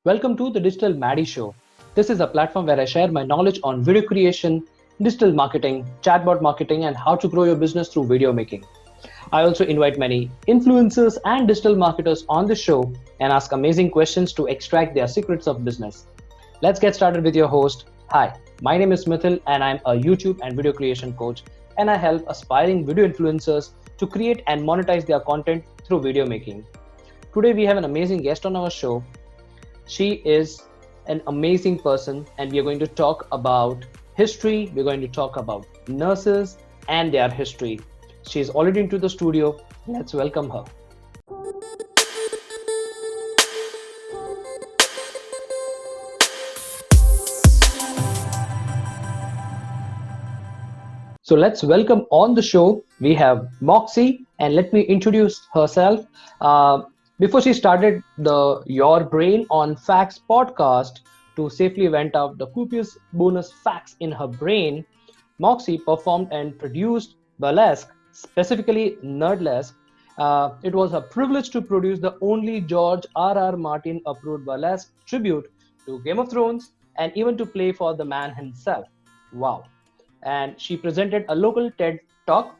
Welcome to the Digital Maddy Show. This is a platform where I share my knowledge on video creation, digital marketing, chatbot marketing, and how to grow your business through video making. I also invite many influencers and digital marketers on the show and ask amazing questions to extract their secrets of business. Let's get started with your host. Hi, my name is Mithyl and I'm a YouTube and video creation coach, and I help aspiring video influencers to create and monetize their content through video making. Today we have an amazing guest on our show. She is an amazing person, and we are going to talk about history. We're going to talk about nurses and their history. She is already into the studio. Let's welcome her. So let's welcome on the show, we have Moxie, and let me introduce herself. Before she started the Your Brain on Facts podcast to safely vent out the copious bonus facts in her brain, Moxie performed and produced burlesque, specifically nerd-lesque. It was a privilege to produce the only George R.R. Martin approved burlesque tribute to Game of Thrones and even to play for the man himself. Wow. And she presented a local TED Talk,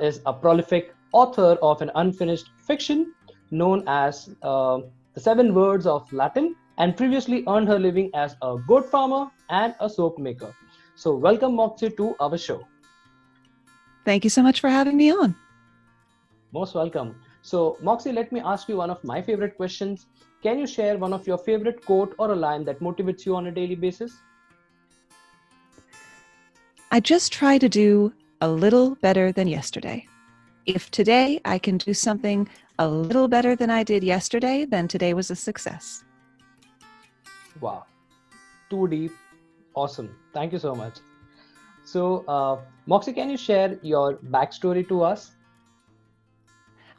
is a prolific author of an unfinished fiction known as The 7 Words of Latin, and previously earned her living as a goat farmer and a soap maker. So welcome, Moxie, to our show. Thank you so much for having me on. Most welcome. So Moxie, let me ask you one of my favorite questions. Can you share one of your favorite quote or a line that motivates you on a daily basis? I just try to do a little better than yesterday. If today I can do something a little better than I did yesterday, then today was a success. Wow. Too deep. Awesome. Thank you so much. So, Moxie, can you share your backstory to us?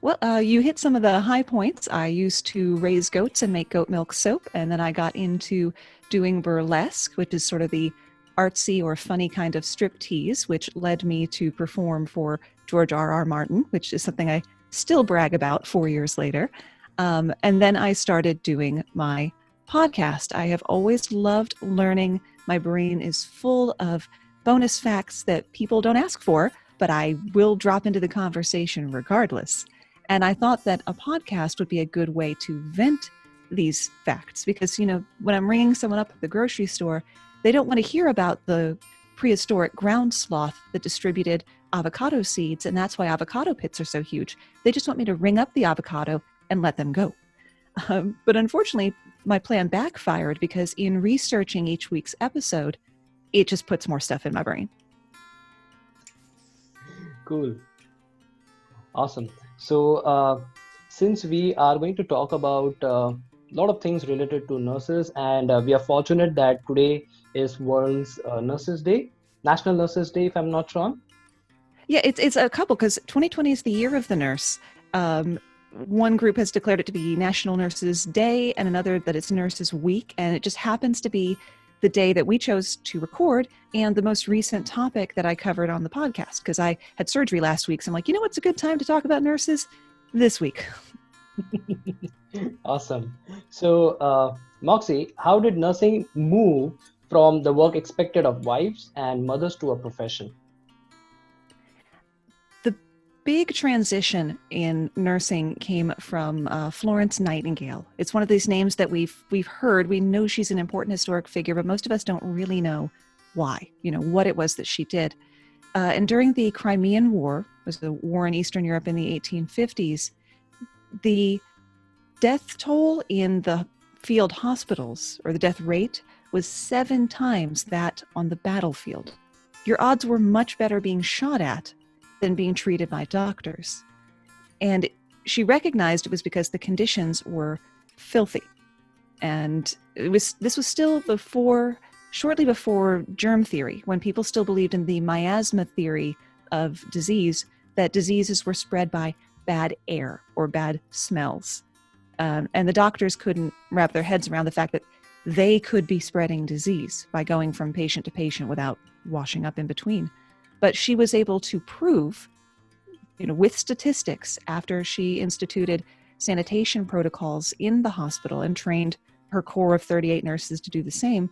Well, you hit some of the high points. I used to raise goats and make goat milk soap, and then I got into doing burlesque, which is sort of the artsy or funny kind of striptease, which led me to perform for George R.R. Martin, which is something I still brag about 4 years later. And then I started doing my podcast. I have always loved learning. My brain is full of bonus facts that people don't ask for, but I will drop into the conversation regardless. And I thought that a podcast would be a good way to vent these facts because, you know, when I'm ringing someone up at the grocery store, they don't want to hear about the prehistoric ground sloth that distributed avocado seeds, and that's why avocado pits are so huge. They just want me to ring up the avocado and let them go. But unfortunately, my plan backfired because in researching each week's episode, it just puts more stuff in my brain. Cool. Awesome. So, since we are going to talk about a lot of things related to nurses, and we are fortunate that today is World's Nurses Day, National Nurses Day, if I'm not wrong. Yeah, it's a couple because 2020 is the year of the nurse. One group has declared it to be National Nurses Day and another that it's Nurses Week. And it just happens to be the day that we chose to record and the most recent topic that I covered on the podcast because I had surgery last week. So I'm like, you know what's a good time to talk about nurses? This week. Awesome. So, Moxie, how did nursing move from the work expected of wives and mothers to a profession? The big transition in nursing came from Florence Nightingale. It's one of these names that we've heard. We know she's an important historic figure, but most of us don't really know why, you know, what it was that she did. And during the Crimean War, was the war in Eastern Europe in the 1850s, the death toll in the field hospitals, or the death rate, was 7 times that on the battlefield. Your odds were much better being shot at than being treated by doctors. And she recognized it was because the conditions were filthy. And this was still shortly before germ theory, when people still believed in the miasma theory of disease, that diseases were spread by bad air or bad smells. And the doctors couldn't wrap their heads around the fact that they could be spreading disease by going from patient to patient without washing up in between. But she was able to prove, you know, with statistics, after she instituted sanitation protocols in the hospital and trained her core of 38 nurses to do the same,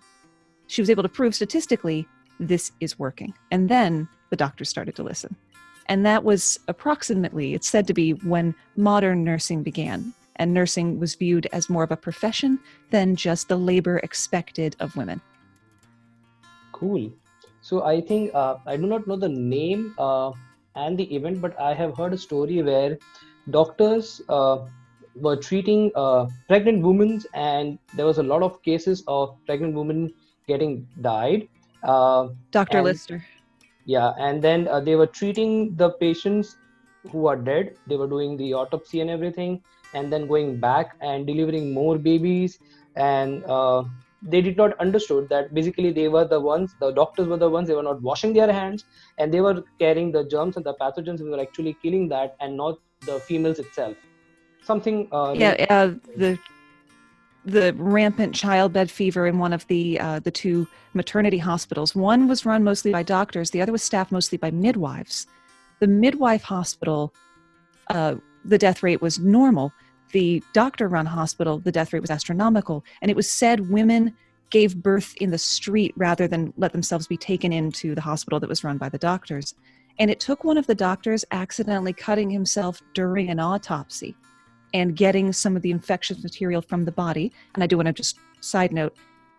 she was able to prove statistically this is working. And then the doctors started to listen. And that was approximately, it's said to be when modern nursing began. And nursing was viewed as more of a profession than just the labor expected of women. Cool. So I think I do not know the name and the event, but I have heard a story where doctors were treating pregnant women, and there was a lot of cases of pregnant women getting died. Dr. And Lister. yeah, and then they were treating the patients who are dead. They were doing the autopsy and everything, and then going back and delivering more babies. And they did not understood that basically they were the ones, the doctors were the ones, they were not washing their hands, and they were carrying the germs and the pathogens, and were actually killing that, and not the females itself. Something. The rampant childbed fever in one of the two maternity hospitals. One was run mostly by doctors. The other was staffed mostly by midwives. The midwife hospital, the death rate was normal. The doctor-run hospital, the death rate was astronomical. And it was said women gave birth in the street rather than let themselves be taken into the hospital that was run by the doctors. And it took one of the doctors accidentally cutting himself during an autopsy and getting some of the infectious material from the body. And I do want to just side note,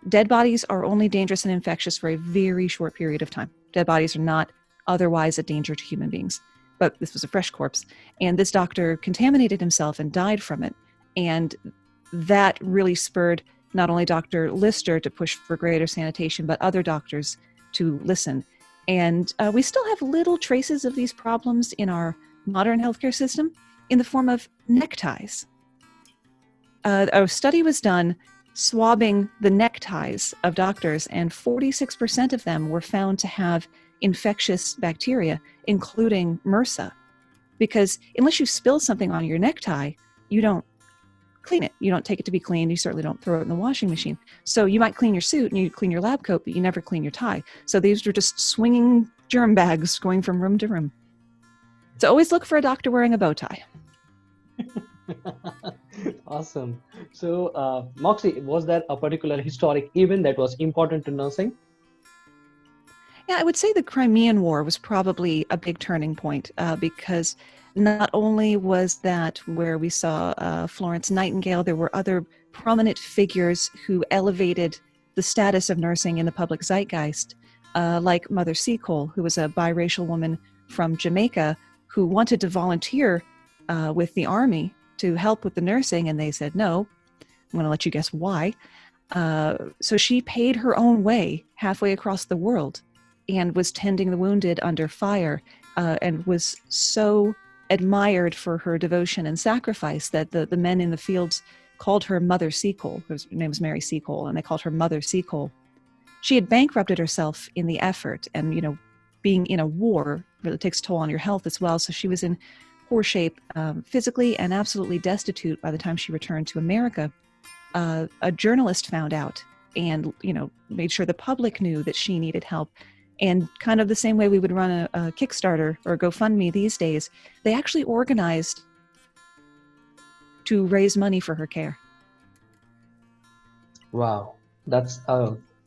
dead bodies are only dangerous and infectious for a very short period of time. Dead bodies are not otherwise a danger to human beings. But this was a fresh corpse. And this doctor contaminated himself and died from it. And that really spurred not only Dr. Lister to push for greater sanitation, but other doctors to listen. And we still have little traces of these problems in our modern healthcare system, in the form of neckties. A study was done swabbing the neckties of doctors, and 46% of them were found to have infectious bacteria, including MRSA. Because unless you spill something on your necktie, you don't clean it. You don't take it to be cleaned. You certainly don't throw it in the washing machine. So you might clean your suit and you clean your lab coat, but you never clean your tie. So these were just swinging germ bags going from room to room. So always look for a doctor wearing a bow tie. Awesome. So, Moxie, was there a particular historic event that was important to nursing? Yeah, I would say the Crimean War was probably a big turning point because not only was that where we saw Florence Nightingale, there were other prominent figures who elevated the status of nursing in the public zeitgeist, like Mother Seacole, who was a biracial woman from Jamaica who wanted to volunteer with the army to help with the nursing, and they said no. I'm going to let you guess why. So she paid her own way halfway across the world and was tending the wounded under fire and was so admired for her devotion and sacrifice that the men in the fields called her Mother Seacole. Her name was Mary Seacole, and they called her Mother Seacole. She had bankrupted herself in the effort, and, you know, being in a war really takes a toll on your health as well. So she was in poor shape physically and absolutely destitute by the time she returned to America. A journalist found out and, you know, made sure the public knew that she needed help. And kind of the same way we would run a Kickstarter or GoFundMe these days, they actually organized to raise money for her care. Wow, that's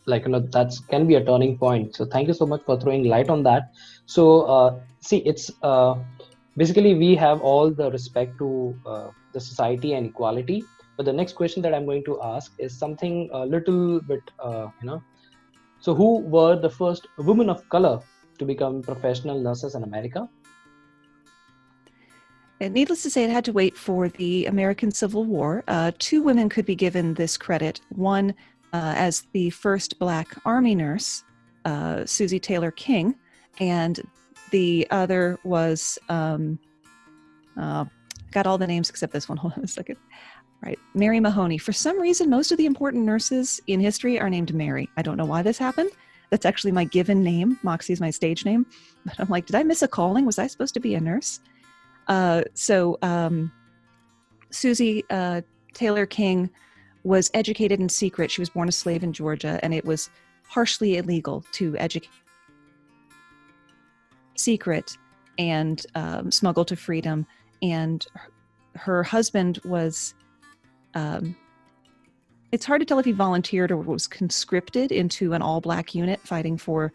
that's can be a turning point. So thank you so much for throwing light on that. So see, it's basically we have all the respect to the society and equality. But the next question that I'm going to ask is something a little bit, So who were the first women of color to become professional nurses in America? And needless to say, it had to wait for the American Civil War. Two women could be given this credit. One as the first Black Army nurse, Susie Taylor King, and the other was, got all the names except this one. Hold on a second. Right, Mary Mahoney. For some reason, most of the important nurses in history are named Mary. I don't know why this happened. That's actually my given name. Moxie is my stage name. But I'm like, did I miss a calling? Was I supposed to be a nurse? Susie Taylor King was educated in secret. She was born a slave in Georgia, and it was harshly illegal to educate secret and smuggle to freedom. And her husband was it's hard to tell if he volunteered or was conscripted into an all-black unit fighting for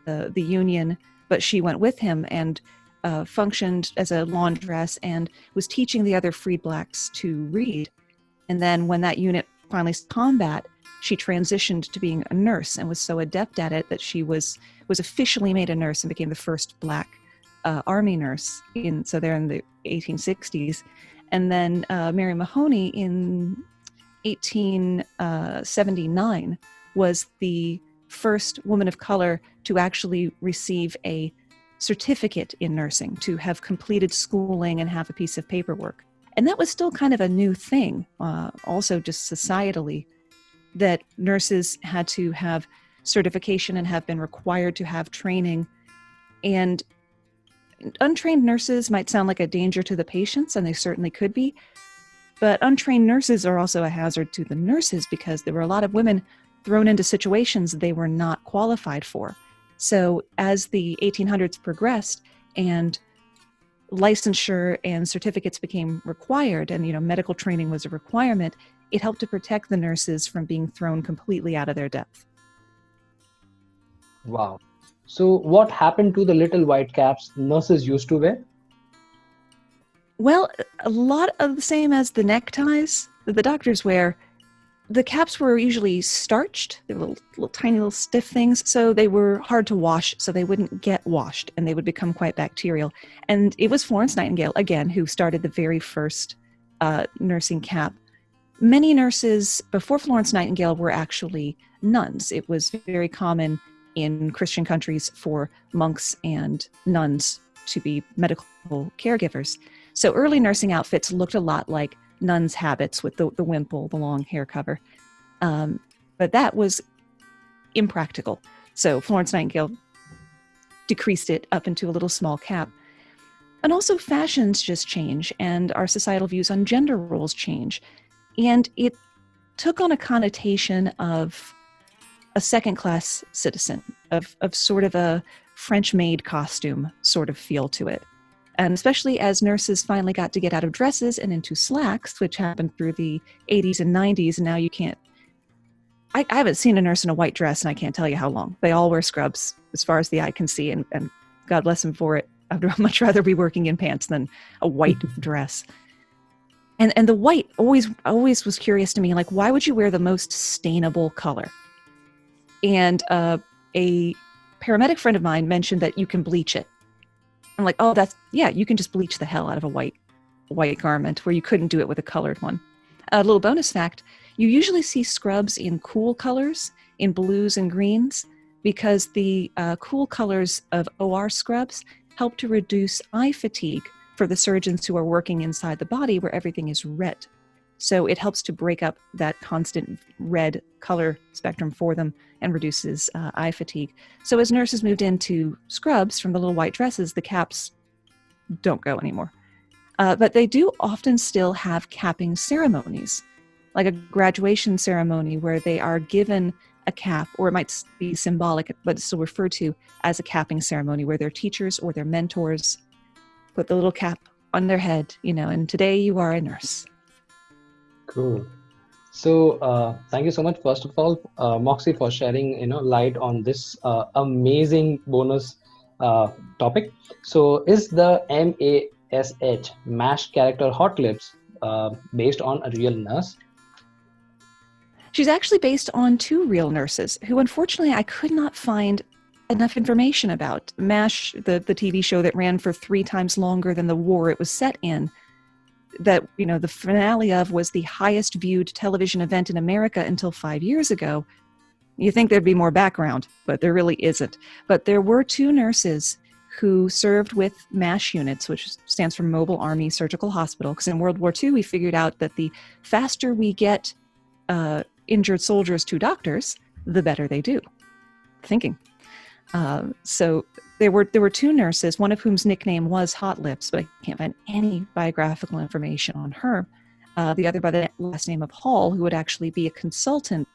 the Union, but she went with him and functioned as a laundress and was teaching the other freed blacks to read. And then when that unit finally saw combat, she transitioned to being a nurse and was so adept at it that she was officially made a nurse and became the first black army nurse. So they're in the 1860s. And then Mary Mahoney in 1879 was the first woman of color to actually receive a certificate in nursing, to have completed schooling and have a piece of paperwork. And that was still kind of a new thing, also just societally, that nurses had to have certification and have been required to have training. And untrained nurses might sound like a danger to the patients, and they certainly could be, but untrained nurses are also a hazard to the nurses because there were a lot of women thrown into situations they were not qualified for. So as the 1800s progressed and licensure and certificates became required, and medical training was a requirement, it helped to protect the nurses from being thrown completely out of their depth. Wow. So what happened to the little white caps nurses used to wear? Well, a lot of the same as the neckties that the doctors wear. The caps were usually starched. They were little tiny little stiff things, so they were hard to wash, so they wouldn't get washed, and they would become quite bacterial. And it was Florence Nightingale, again, who started the very first nursing cap. Many nurses before Florence Nightingale were actually nuns. It was very common in Christian countries for monks and nuns to be medical caregivers. So early nursing outfits looked a lot like nuns' habits with the wimple, the long hair cover. But that was impractical. So Florence Nightingale decreased it up into a little small cap. And also fashions just change, and our societal views on gender roles change. And it took on a connotation of a second-class citizen, of sort of a French-made costume sort of feel to it. And especially as nurses finally got to get out of dresses and into slacks, which happened through the 80s and 90s, and now you can't... I haven't seen a nurse in a white dress, and I can't tell you how long. They all wear scrubs as far as the eye can see, and God bless them for it. I'd much rather be working in pants than a white dress. And the white always was curious to me, like, why would you wear the most stainable color? And a paramedic friend of mine mentioned that you can bleach it. I'm like, oh, you can just bleach the hell out of a white garment, where you couldn't do it with a colored one. A little bonus fact, you usually see scrubs in cool colors, in blues and greens, because the cool colors of OR scrubs help to reduce eye fatigue for the surgeons who are working inside the body where everything is red. So it helps to break up that constant red color spectrum for them and reduces eye fatigue. So as nurses moved into scrubs from the little white dresses, the caps don't go anymore. But they do often still have capping ceremonies, like a graduation ceremony where they are given a cap, or it might be symbolic, but it's still referred to as a capping ceremony, where their teachers or their mentors put the little cap on their head, and today you are a nurse. Cool. So thank you so much, first of all, Moxie, for sharing light on this amazing bonus topic. So is the MASH character Hot Lips based on a real nurse? She's actually based on two real nurses who, unfortunately, I could not find enough information about. MASH, the TV show that ran for 3 times longer than the war it was set in, that the finale of was the highest viewed television event in America until 5 years ago. You think there'd be more background, but there really isn't. But there were 2 nurses who served with MASH units, which stands for Mobile Army Surgical Hospital, because in World War II we figured out that the faster we get injured soldiers to doctors, the better they do. Thinking. So there were 2 nurses, one of whom's nickname was Hot Lips, but I can't find any biographical information on her. The other by the last name of Hall, who would actually be a consultant.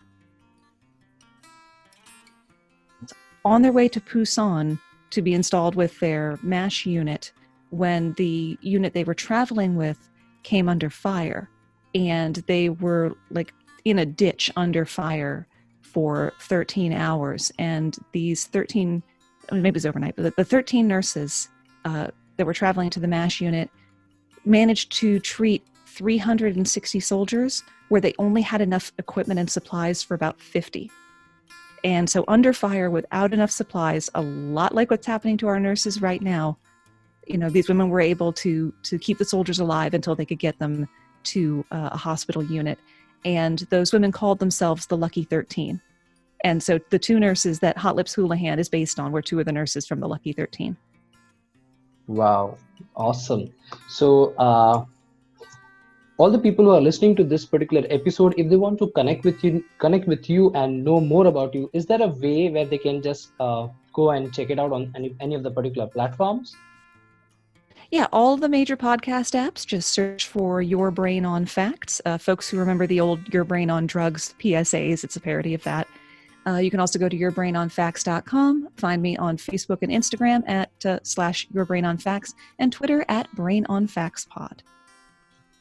On their way to Pusan to be installed with their MASH unit when the unit they were traveling with came under fire. And they were in a ditch under fire for 13 hours. And these 13, maybe it was overnight, but the 13 nurses that were traveling to the MASH unit managed to treat 360 soldiers where they only had enough equipment and supplies for about 50. And so under fire without enough supplies, a lot like what's happening to our nurses right now, these women were able to keep the soldiers alive until they could get them to a hospital unit. And those women called themselves the Lucky 13. And so the two nurses that Hot Lips Houlihan is based on were two of the nurses from the Lucky 13. Wow, awesome. So all the people who are listening to this particular episode, if they want to connect with you and know more about you, is there a way where they can just go and check it out on any of the particular platforms? Yeah, all the major podcast apps, just search for Your Brain on Facts. Folks who remember the old Your Brain on Drugs PSAs, it's a parody of that. You can also go to yourbrainonfacts.com, find me on Facebook and Instagram at /yourbrainonfacts, and Twitter at brainonfactspod.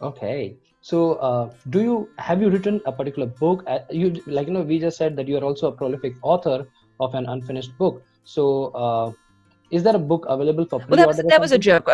Okay. So have you written a particular book? We just said that you are also a prolific author of an unfinished book. So is there a book available for pre-order? Well, that was a joke.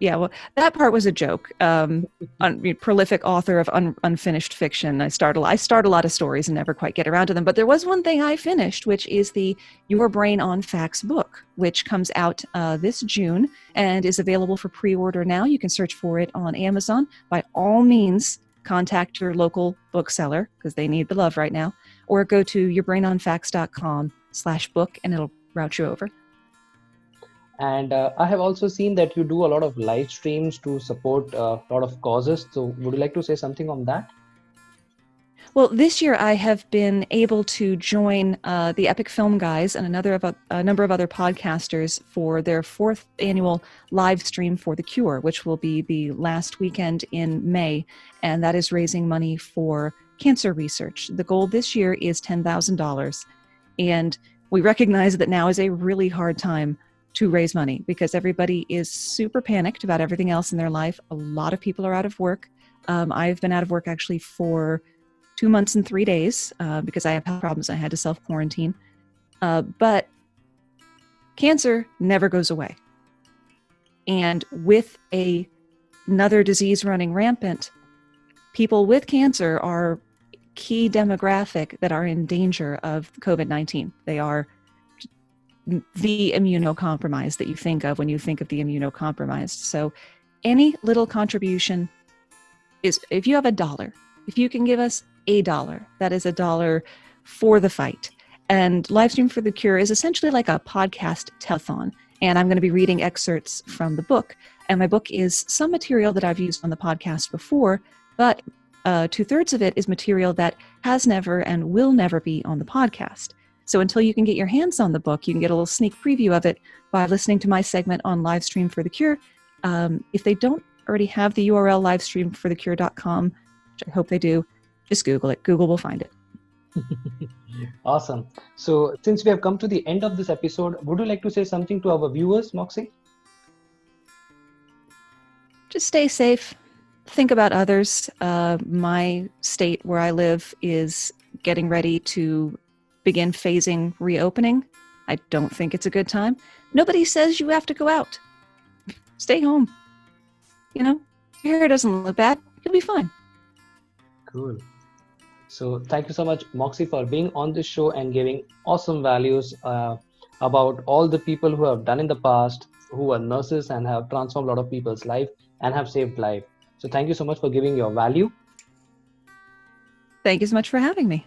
Yeah, well, that part was a joke. Prolific author of unfinished fiction. I start a lot of stories and never quite get around to them. But there was one thing I finished, which is the Your Brain on Facts book, which comes out this June and is available for pre-order now. You can search for it on Amazon. By all means, contact your local bookseller because they need the love right now, or go to yourbrainonfacts.com/book and it'll route you over. And I have also seen that you do a lot of live streams to support a lot of causes. So would you like to say something on that? Well, this year I have been able to join the Epic Film Guys and a number of other podcasters for their 4th annual live stream for the cure, which will be the last weekend in May. And that is raising money for cancer research. The goal this year is $10,000. And we recognize that now is a really hard time to raise money because everybody is super panicked about everything else in their life. A lot of people are out of work. I've been out of work actually for 2 months and 3 days because I have health problems. I had to self-quarantine. But cancer never goes away. And with another disease running rampant, people with cancer are key demographic that are in danger of COVID-19. They are the immunocompromised that you think of when you think of the immunocompromised. So any little contribution is, if you have $1, if you can give us $1, that is $1 for the fight. And Livestream for the Cure is essentially like a podcast telethon. And I'm going to be reading excerpts from the book. And my book is some material that I've used on the podcast before, but 2/3 of it is material that has never and will never be on the podcast. So until you can get your hands on the book, you can get a little sneak preview of it by listening to my segment on Livestream for the Cure. If they don't already have the URL livestreamforthecure.com, which I hope they do, just Google it. Google will find it. Awesome. So since we have come to the end of this episode, would you like to say something to our viewers, Moxie? Just stay safe. Think about others. My state where I live is getting ready to begin phasing reopening. I don't think it's a good time. Nobody says you have to go out. Stay home. Your hair doesn't look bad. You'll be fine. Cool. So thank you so much, Moxie, for being on this show and giving awesome values about all the people who have done in the past, who are nurses and have transformed a lot of people's life and have saved life. So thank you so much for giving your value. Thank you so much for having me.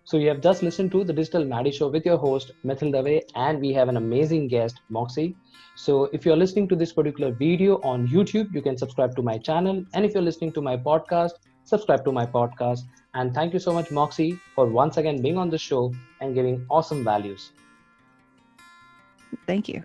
So you have just listened to the Digital Maddy Show with your host, Mithyl Dave, and we have an amazing guest, Moxie. So if you're listening to this particular video on YouTube, you can subscribe to my channel. And if you're listening to my podcast, subscribe to my podcast. And thank you so much, Moxie, for once again being on the show and giving awesome values. Thank you.